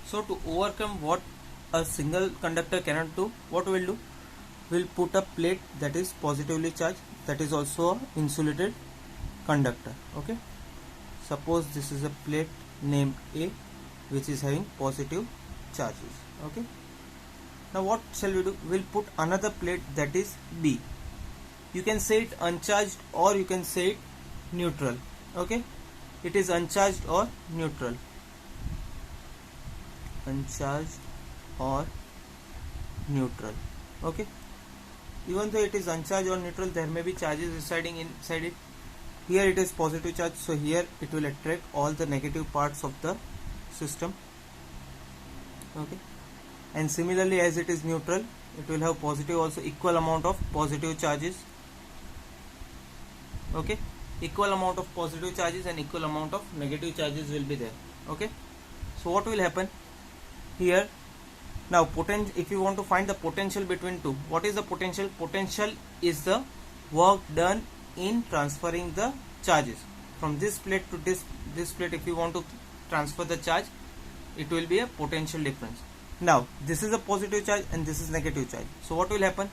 So to overcome what a single conductor cannot do, what we'll do, we'll put a plate that is positively charged, that is also a insulated conductor. Okay, suppose this is a plate named A which is having positive charges. Okay, now what shall we do? We'll put another plate that is B. You can say it uncharged or you can say it neutral. Okay, it is uncharged or neutral. Uncharged or neutral. Okay, even though it is uncharged or neutral, there may be charges residing inside it. Here it is positive charge, so here it will attract all the negative parts of the system. Okay, and similarly, as it is neutral, it will have positive also, equal amount of positive charges. Okay, equal amount of positive charges and equal amount of negative charges will be there. Okay, so what will happen here? Now if you want to find the potential between two, what is the potential? Potential is the work done in transferring the charges from this plate to this plate. If you want to transfer the charge, it will be a potential difference. Now this is a positive charge and this is negative charge, so what will happen?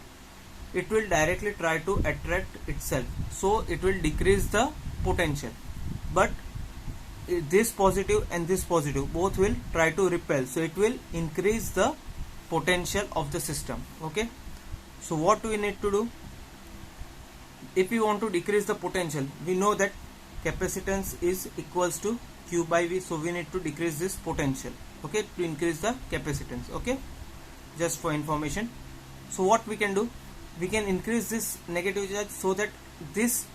It will directly try to attract itself, so it will decrease the potential, but this positive and this positive both will try to repel, so it will increase the potential of the system. Okay, so what we need to do, if we want to decrease the potential, we know that capacitance is equals to Q by V, so we need to decrease this potential. Okay, to increase the capacitance. Okay, just for information. So what we can do, we can increase this negative charge so that this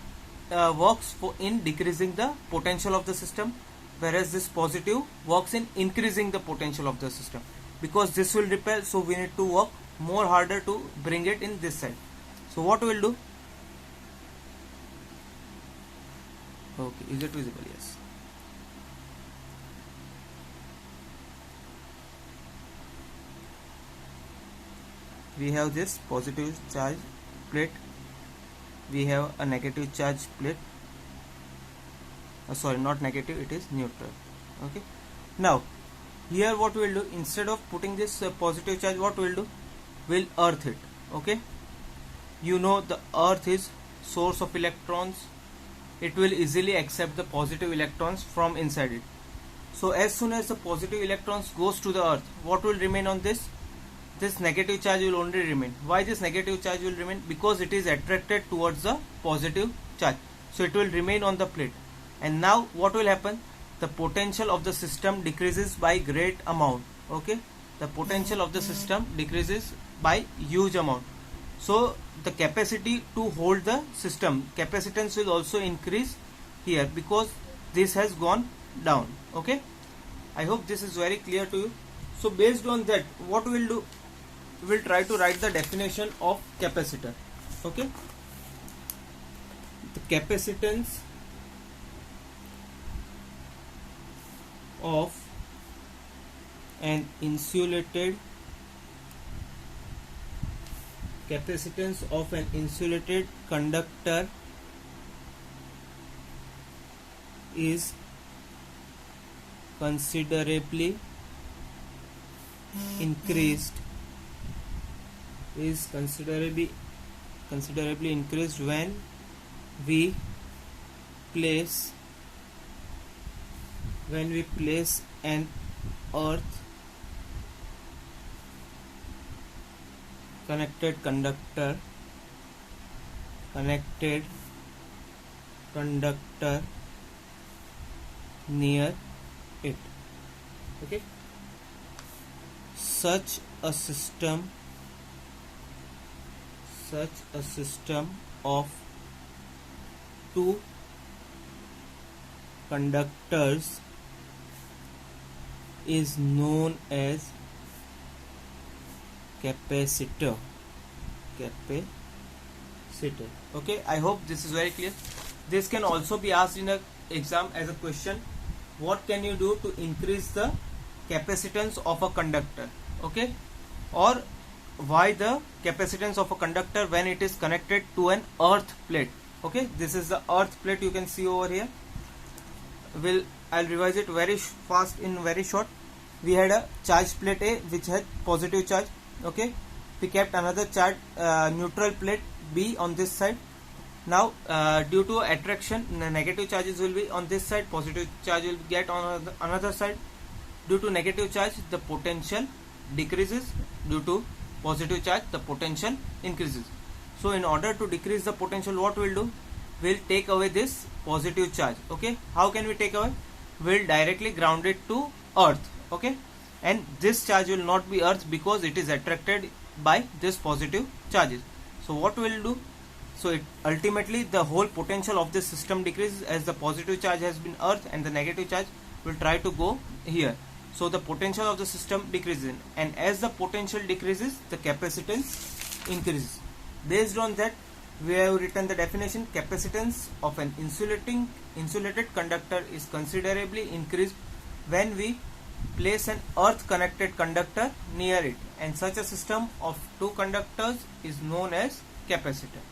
works in decreasing the potential of the system, whereas this positive works in increasing the potential of the system. Because this will repel, so we need to work more harder to bring it in this side. So what we will do, okay, is it visible? Yes. We have this positive charge plate, we have a negative charge plate, sorry, not negative, it is neutral. Okay, now here what we will do, instead of putting this positive charge, what we will do, we'll earth it. Okay, you know the earth is source of electrons, it will easily accept the positive electrons from inside it. So as soon as the positive electrons goes to the earth, what will remain on this negative charge will only remain. Why this negative charge will remain? Because it is attracted towards the positive charge, so it will remain on the plate. And now what will happen, the potential of the system decreases by great amount. Okay, the potential of the system decreases by huge amount, so the capacity to hold the system, capacitance will also increase here because this has gone down. Okay, I hope this is very clear to you. So based on that, what we will do, we will try to write the definition of capacitor. Okay, the capacitance of an insulated conductor is considerably increased when we place an earth connected conductor near it. Okay, such a system of two conductors is known as capacitor. Okay, I hope this is very clear. This can also be asked in an exam as a question. What can you do to increase the capacitance of a conductor? Okay, or why the capacitance of a conductor when it is connected to an earth plate? Okay, this is the earth plate you can see over here. I'll revise it very fast in very short. we had a charge plate A which had positive charge. Okay, we kept another charge neutral plate B on this side. Now due to attraction, the negative charges will be on this side, positive charge will get on another side. Due to negative charge, the potential decreases. Due to positive charge, the potential increases. So in order to decrease the potential, what we'll do, we'll take away this positive charge. Okay, how can we take away? We'll directly ground it to earth. Okay, and this charge will not be earth because it is attracted by this positive charges. So what we'll do, so it ultimately the whole potential of this system decreases as the positive charge has been earth and the negative charge will try to go here. So the potential of the system decreases, and as the potential decreases, the capacitance increases. Based on that, we have written the definition: capacitance of an insulated conductor is considerably increased when we place an earth connected conductor near it, and such a system of two conductors is known as capacitor.